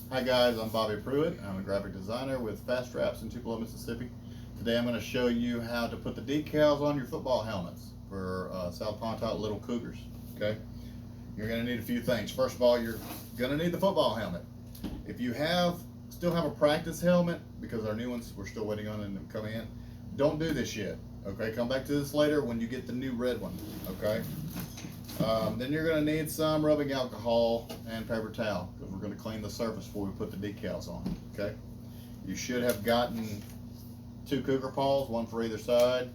Hi guys, I'm Bobby Pruitt. I'm a graphic designer with Fast Wrapz in Tupelo, Mississippi. Today I'm going to show you how to put the decals on your football helmets for South Pontotoc Little Cougars. Okay, you're going to need a few things. First of all, you're going to need the football helmet. If you still have a practice helmet, because our new ones we're still waiting on them to come in, don't do this yet. Okay, come back to this later when you get the new red one. Okay. Then you're going to need some rubbing alcohol and paper towel because we're going to clean the surface before we put the decals on. Okay. You should have gotten 2 cougar paws, one for either side,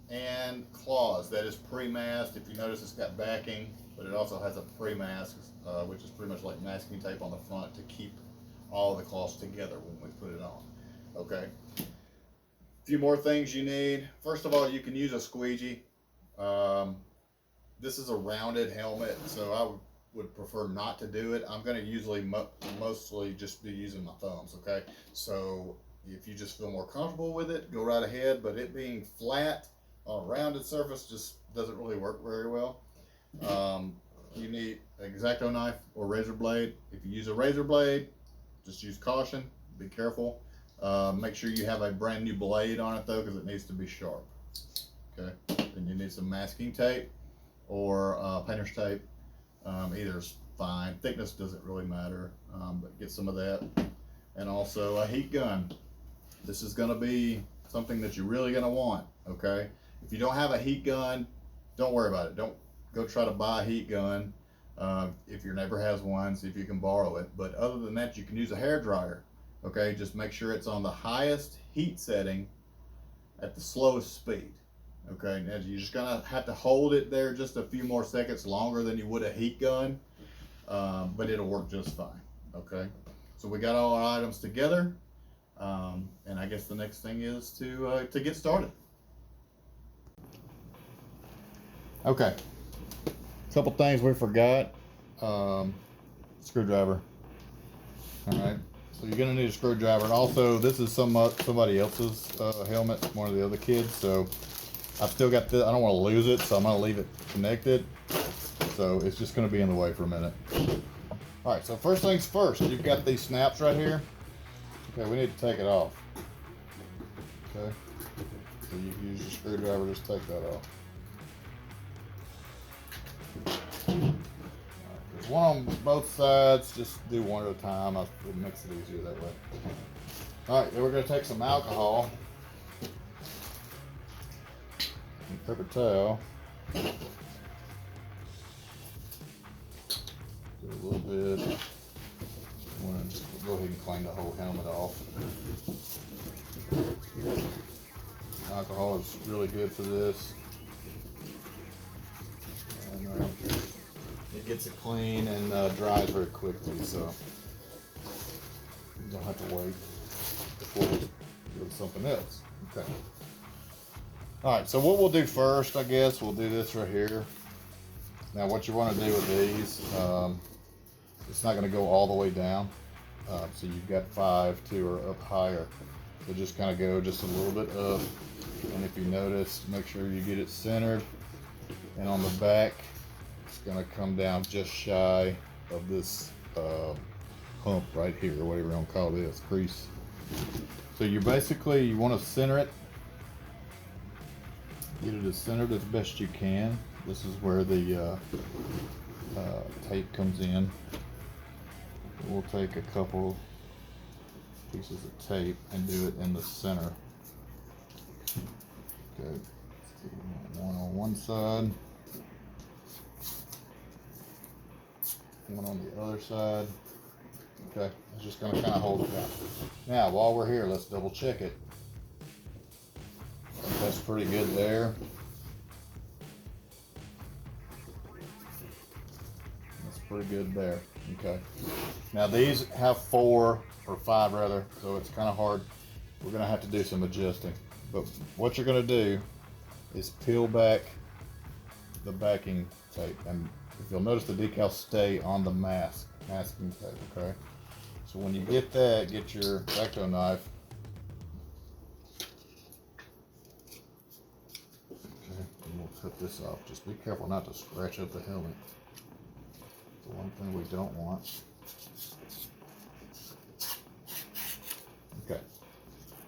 and claws. That is pre-masked. If you notice, it's got backing, but it also has a pre-mask, which is pretty much like masking tape on the front to keep all of the claws together when we put it on. Okay. A few more things you need. First of all, you can use a squeegee. This is a rounded helmet, so I would prefer not to do it. I'm going to usually mostly just be using my thumbs, okay? So if you just feel more comfortable with it, go right ahead, but it being flat on a rounded surface just doesn't really work very well. You need an Xacto knife or razor blade. If you use a razor blade, just use caution, be careful. Make sure you have a brand new blade on it though, because it needs to be sharp, okay? Then you need some masking tape or painter's tape. Either is fine. Thickness doesn't really matter, but get some of that. And also a heat gun. This is going to be something that you're really going to want, okay? If you don't have a heat gun, don't worry about it. Don't go try to buy a heat gun. If your neighbor has one, see if you can borrow it. But other than that, you can use a hair dryer, okay? Just make sure it's on the highest heat setting at the slowest speed. Okay, now you're just gonna have to hold it there just a few more seconds longer than you would a heat gun, but it'll work just fine. Okay, so we got all our items together, and I guess the next thing is to get started. Okay, a couple things we forgot. Screwdriver. All right, so you're gonna need a screwdriver, and also this is somebody else's helmet, one of the other kids, so. I've still got this, I don't want to lose it, so I'm going to leave it connected. So it's just going to be in the way for a minute. Alright, so first things first, you've got these snaps right here. Okay, we need to take it off. Okay, so you can use your screwdriver, just take that off. Right, there's one on both sides, just do one at a time. It makes it easier that way. Alright, then we're going to take some alcohol. Paper towel. Do a little bit. I'm going to just go ahead and clean the whole helmet off. Alcohol is really good for this. And it gets it clean and dries very quickly, so you don't have to wait before we do something else. Okay. Alright, so what we'll do first, I guess, we'll do this right here. Now what you want to do with these, it's not going to go all the way down. So you've got 5, 2 are up higher. So just kind of go just a little bit up. And if you notice, make sure you get it centered. And on the back, it's going to come down just shy of this hump right here, or whatever you want to call this, crease. So you want to center it. Get it as centered as best you can. This is where the tape comes in. We'll take a couple pieces of tape and do it in the center. Okay, one on one side, one on the other side. Okay, it's just going to kind of hold it down. Now, while we're here, let's double check it. That's pretty good there. That's pretty good there. Okay. Now these have 4 or 5 rather, so it's kind of hard. We're going to have to do some adjusting. But what you're going to do is peel back the backing tape, and if you'll notice the decals stay on the masking tape. Okay. So when you get that, get your Xacto knife. Cut this off. Just be careful not to scratch up the helmet. The one thing we don't want.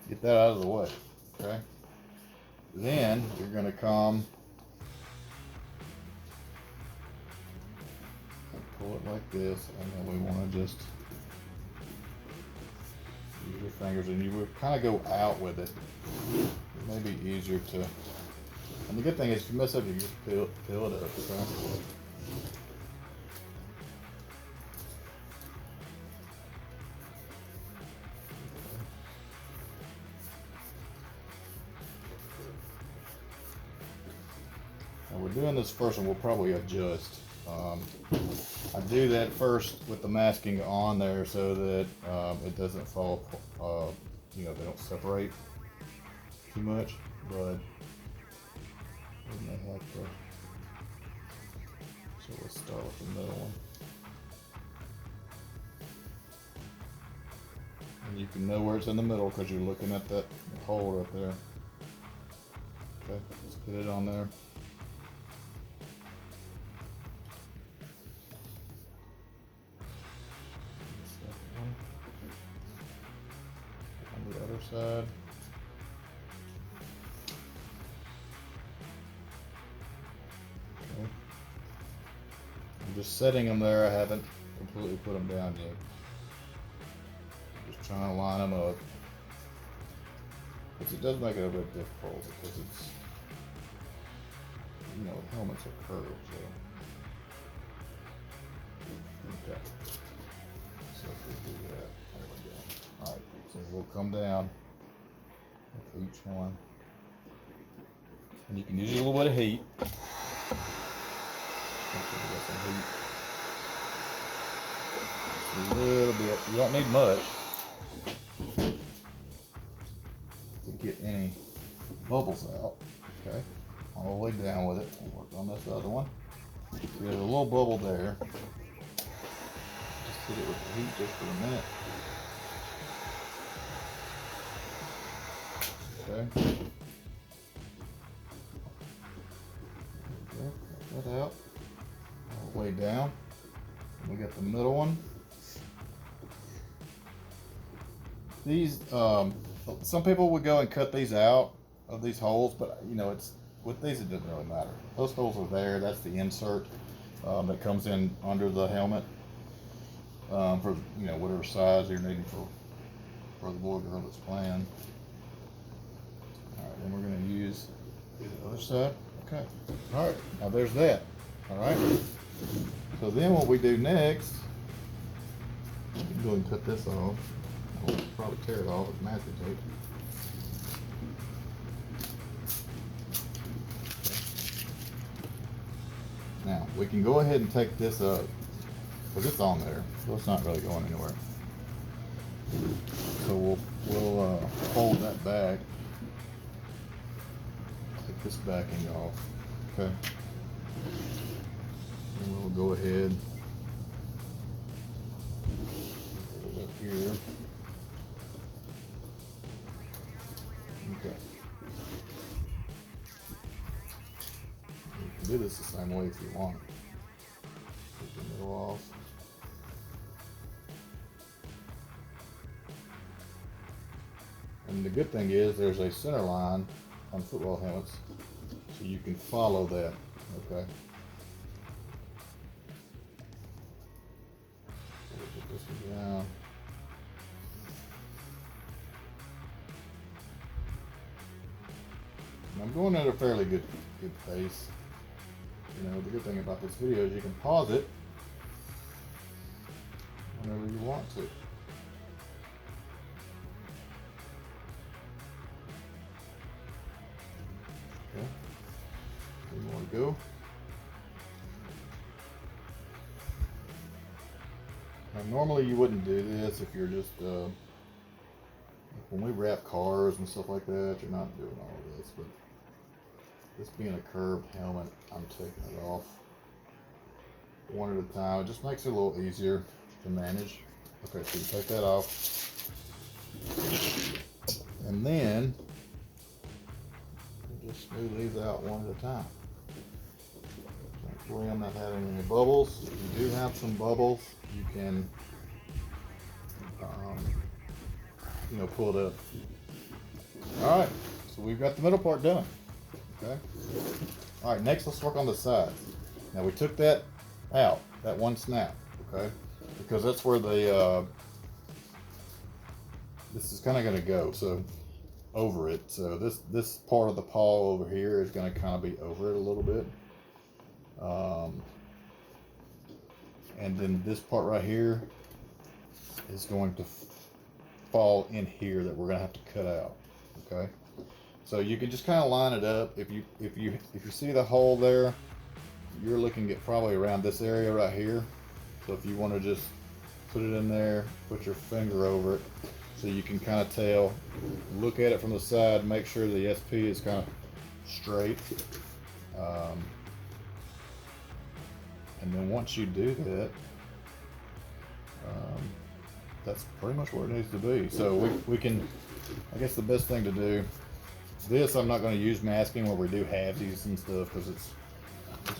Get that out of the way, okay? Then you're gonna come and pull it like this, and then we wanna just use your fingers, and you would kind of go out with it. It may be easier to, and the good thing is if you mess up, you just peel it up, okay? We're doing this first, and we'll probably adjust. I do that first with the masking on there so that it doesn't fall, they don't separate too much, but we may have to, so let's start with the middle one. And you can know where it's in the middle because you're looking at that hole right there. Okay, let's get it on there. On the other side. Okay. I'm just setting them there. I haven't completely put them down yet. Just trying to line them up. Because it does make it a bit difficult because it's, helmets are curved, so. Okay. So if we do that, there we go. Alright, so we'll come down with each one. And you can use a little bit of heat. Okay, we got some heat. Just a little bit. You don't need much to get any bubbles out. Okay, all the way down with it. We'll work on this other one. There's a little bubble there. Just hit it with the heat just for a minute. Okay. Get that out. All the way down. And we got the middle one. These, some people would go and cut these out of these holes, but it's with these it doesn't really matter. Those holes are there. That's the insert that comes in under the helmet for whatever size you're needing for the boy or girl that's playing. All right, then we're going to use the other side. Okay. All right. Now there's that. All right. So then what we do next, you can go ahead and cut this off. We'll probably tear it off with masking tape. Now we can go ahead and take this up because it's on there, so it's not really going anywhere. So we'll fold that back. Take this backing off. Okay. And we'll go ahead. Put it up here. Okay. You can do this the same way if you want. Take the middle off. And the good thing is there's a center line on football helmets, so you can follow that. Okay. Put this one down. I'm going at a fairly good pace. The good thing about this video is you can pause it whenever you want to. Okay. One more to go. Now, normally you wouldn't do this if you're just when we wrap cars and stuff like that, you're not doing all of this, but this being a curved helmet, I'm taking it off one at a time. It just makes it a little easier to manage. Okay, so you take that off. And then you just smooth these out one at a time. Thankfully I'm not having any bubbles. If you do have some bubbles, you can pull it up All right, so we've got the middle part done. Okay. All right, next let's work on the sides. Now we took that out, that one snap, okay, because that's where the this is kind of going to go. So over it. So this part of the paw over here is going to kind of be over it a little bit. And then this part right here is going to fall in here that we're going to have to cut out. Okay. So you can just kind of line it up. If you see the hole there, you're looking at probably around this area right here. So if you want to just put it in there, put your finger over it, so you can kind of tell, look at it from the side, make sure the SP is kind of straight. And then once you do that, that's pretty much where it needs to be. So we can, I guess the best thing to do, this I'm not going to use masking where we do halvesies and stuff, because it's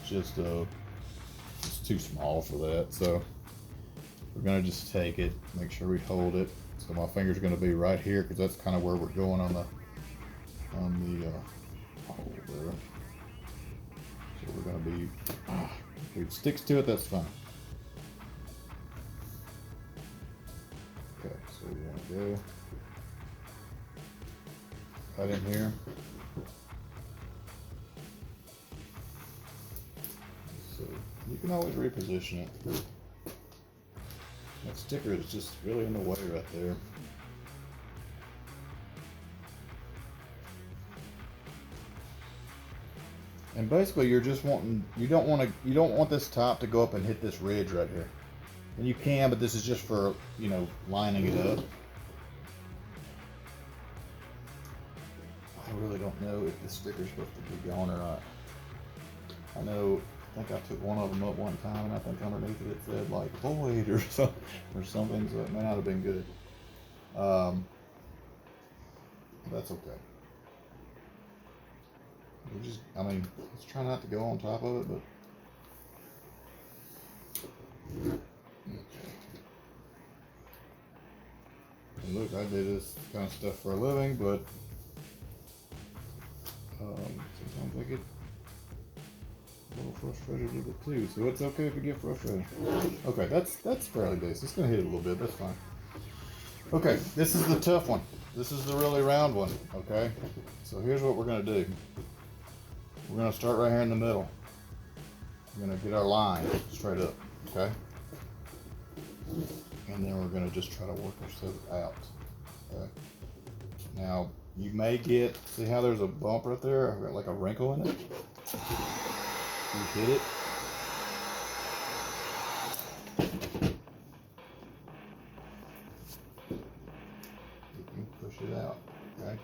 just it's too small for that. So we're going to just take it, make sure we hold it. So my finger's going to be right here, because that's kind of where we're going on the hole there. So we're going to be, if it sticks to it, that's fine. Okay, so we want to go right in here. So you can always reposition it. That sticker is just really in the way right there. And basically you're just wanting, you don't want this top to go up and hit this ridge right here. And you can, but this is just for, you know, lining it up. I really don't know if the sticker's supposed to be gone or not. I think I took one of them up one time, and I think underneath it said like void or something, so it may not have been good. That's okay. I mean, let's try not to go on top of it, but okay. And look, I do this kind of stuff for a living, but sometimes I get a little frustrated with it too, so it's okay if you get frustrated. Okay, that's fairly basic. It's gonna hit it a little bit, that's fine. Okay, this is the tough one. This is the really round one, okay? So here's what we're gonna do. We're gonna start right here in the middle. We're gonna get our line straight up, okay? And then we're gonna just try to work ourselves out, okay? Now, you may see how there's a bump right there? I've got like a wrinkle in it. You hit it. You can push it out, okay?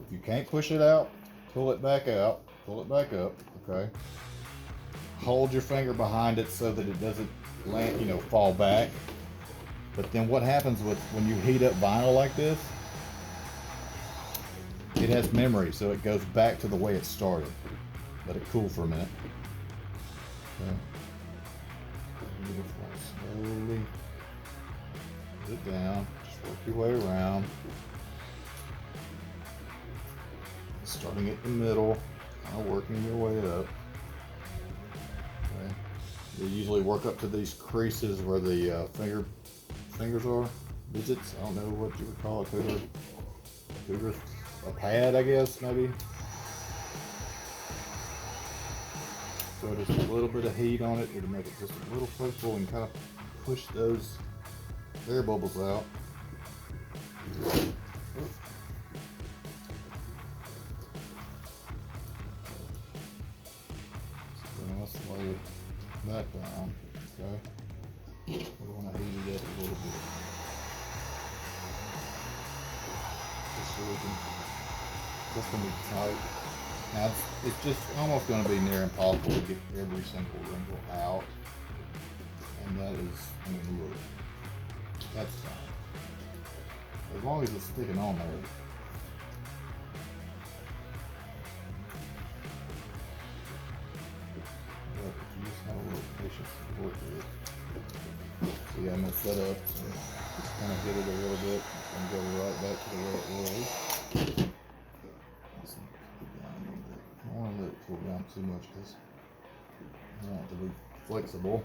If you can't push it out, pull it back out, pull it back up, okay? Hold your finger behind it so that it doesn't land, fall back. But then what happens when you heat up vinyl like this, it has memory, so it goes back to the way it started. Let it cool for a minute. Okay. Slowly put it down. Just work your way around. Starting at the middle, kind of working your way up. Okay. You usually work up to these creases where the fingers are. Digits. I don't know what you would call a cougar. A pad, I guess, maybe. So just a little bit of heat on it. It'll make it just a little flexible and kind of push those air bubbles out. So then let's lay that down. Okay. We want to heat it up a little bit. Just so we can. This going to be tight. Now it's just almost going to be near impossible to get every single wrinkle out, and that is, look, that's fine. As long as it's sticking on there. But if you just have a little patience to work with it. See, I messed that up, so just kind of hit it a little bit and go right back to the way it was. pull down too much because I want it to be flexible.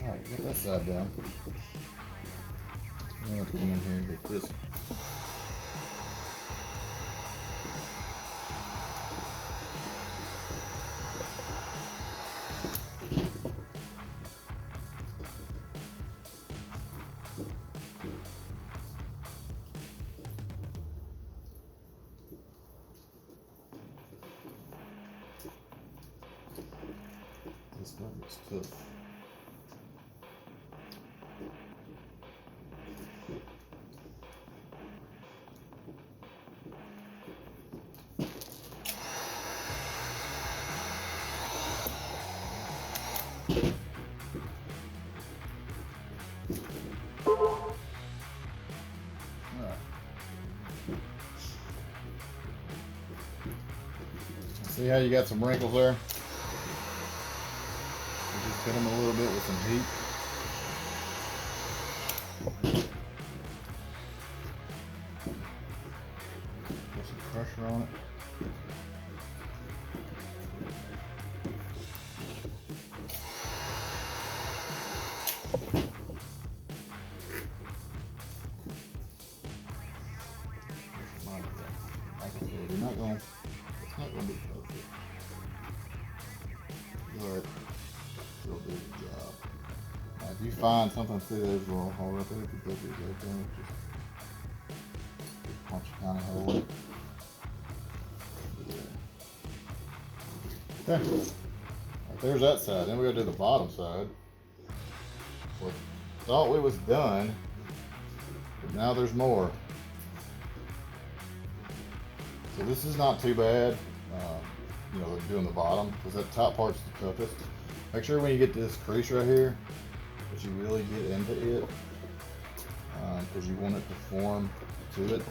Alright, get that side down. I'm gonna put them in here and get this. This one is tough. See how you got some wrinkles there? You just hit them a little bit with some heat. Put some pressure on it. You're not going. It's not going to be perfect, but it'll do the job. Now, if you find something through those little hole right there, if you go through Xacto, just punch a kind of hole in it. Okay, right, there's that side. Then we got to do the bottom side. Well, thought we was done, but now there's more. So this is not too bad, you know, doing the bottom, because that top part's the toughest. Make sure when you get this crease right here, that you really get into it, because you want it to form to it.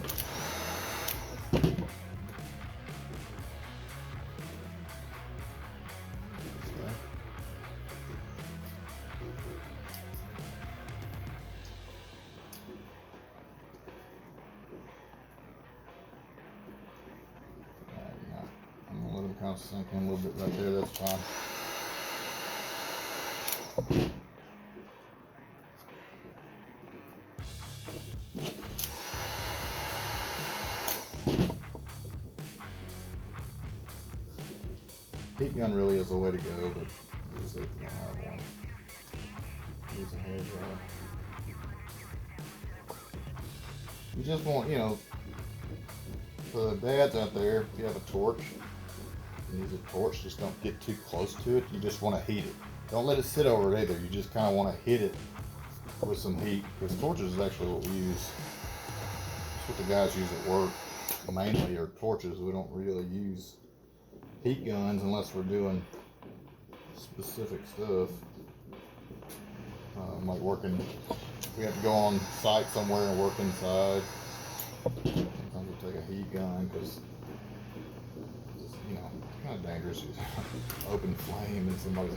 Kind of sink in a little bit right there, that's fine. Heat gun really is the way to go, but use it if you don't have one. Use a hair dryer. You just want, you know, for the dads out there, if you have a torch, use a torch, just don't get too close to it. You just want to heat it. Don't let it sit over it either. You just kind of want to hit it with some heat, because torches is actually what we use. That's what the guys use at work mainly, are torches. We don't really use heat guns unless we're doing specific stuff, like working. We have to go on site somewhere and work inside. Sometimes we'll take a heat gun because, you know, it's kind of dangerous. Open flame in somebody's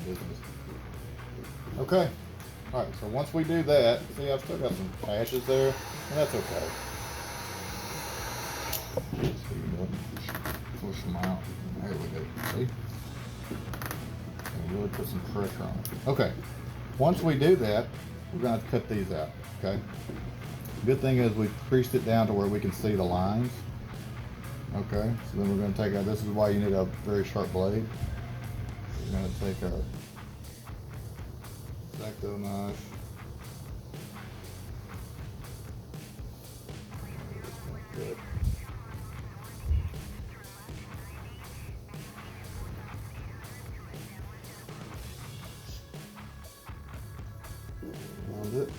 business. Okay. All right. So once we do that, see, I've still got some patches there, and that's okay. Push them out. There we go. See? And really put some pressure on it. Okay. Once we do that, we're going to have to cut these out. Okay. Good thing is we creased it down to where we can see the lines. Okay. So then we're going to take out. This is why you need a very sharp blade. We're going to take our Xacto knife. Good. Around it.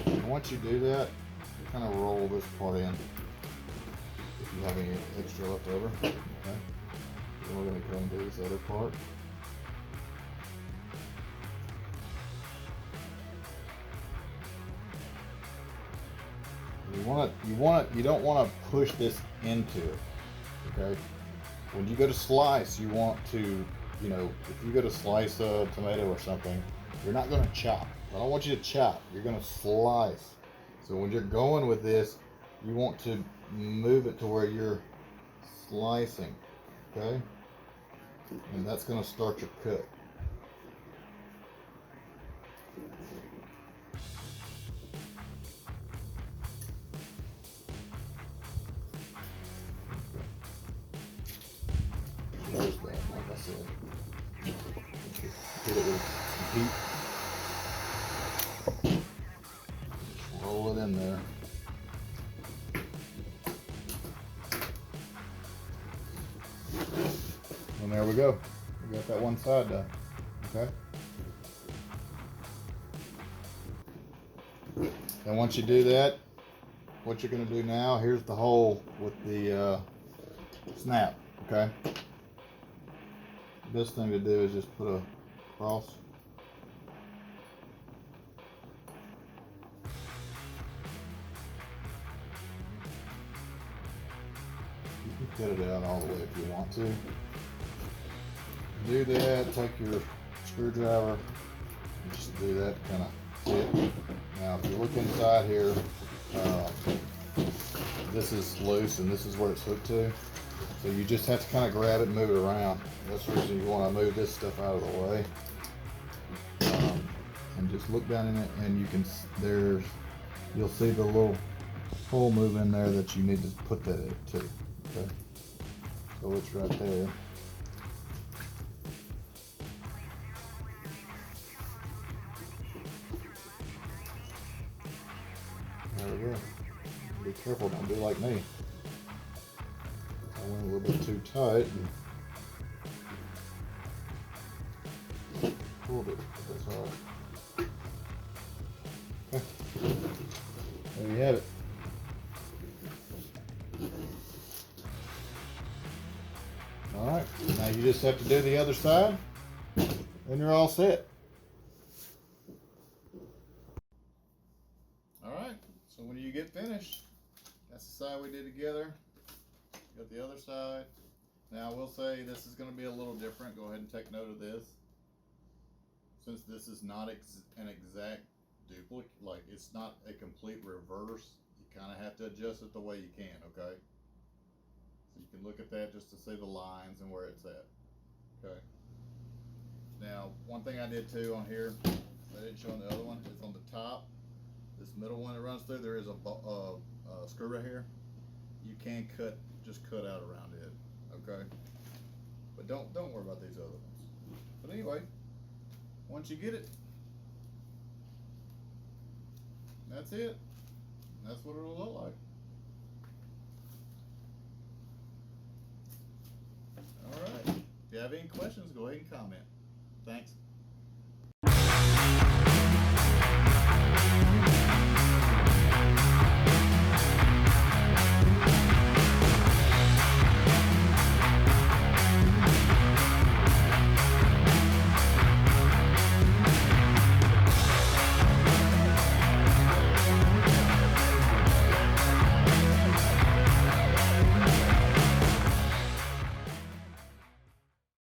And once you do that, kind of roll this part in. you have any extra left over. Okay. Then we're going to go and do this other part. You don't want to push this into it. Okay. When you go to slice, you want to, you know, if you go to slice a tomato or something, you're not going to chop. I don't want you to chop. You're going to slice. So when you're going with this, you want to move it to where you're slicing, okay? And that's going to start your cut. There's that, like I said. Hit it with some heat. Just roll it in there. And there we go. We got that one side done. Okay. And once you do that, what you're going to do now, here's the hole with the snap. Okay. The best thing to do is just put a cross. You can cut it out all the way if you want to. Do that, take your screwdriver, and just do that, kind of fit. Now if you look inside here, this is loose and this is where it's hooked to. So you just have to kind of grab it and move it around. That's the reason you want to move this stuff out of the way. And just look down in it and you can, you'll see the little hole move in there that you need to put that in too. Okay? So it's right there. There we go. Be careful, don't do like me. I went a little bit too tight and pulled it, but that's all right. Okay. There you have it. Alright, now you just have to do the other side and you're all set. Alright, so when you get finished, that's the side we did together. Got the other side. Now I will say this is going to be a little different. Go ahead and take note of this. Since this is not an exact duplicate, like it's not a complete reverse, you kind of have to adjust it the way you can, okay? So you can look at that just to see the lines and where it's at, okay? Now, one thing I did too on here, I didn't show on the other one, is on the top, this middle one that runs through, there is a screw right here. You can just cut out around it, okay? But don't worry about these other ones. But anyway, once you get it, that's it. That's what it'll look like. All right. If you have any questions, go ahead and comment. Thanks.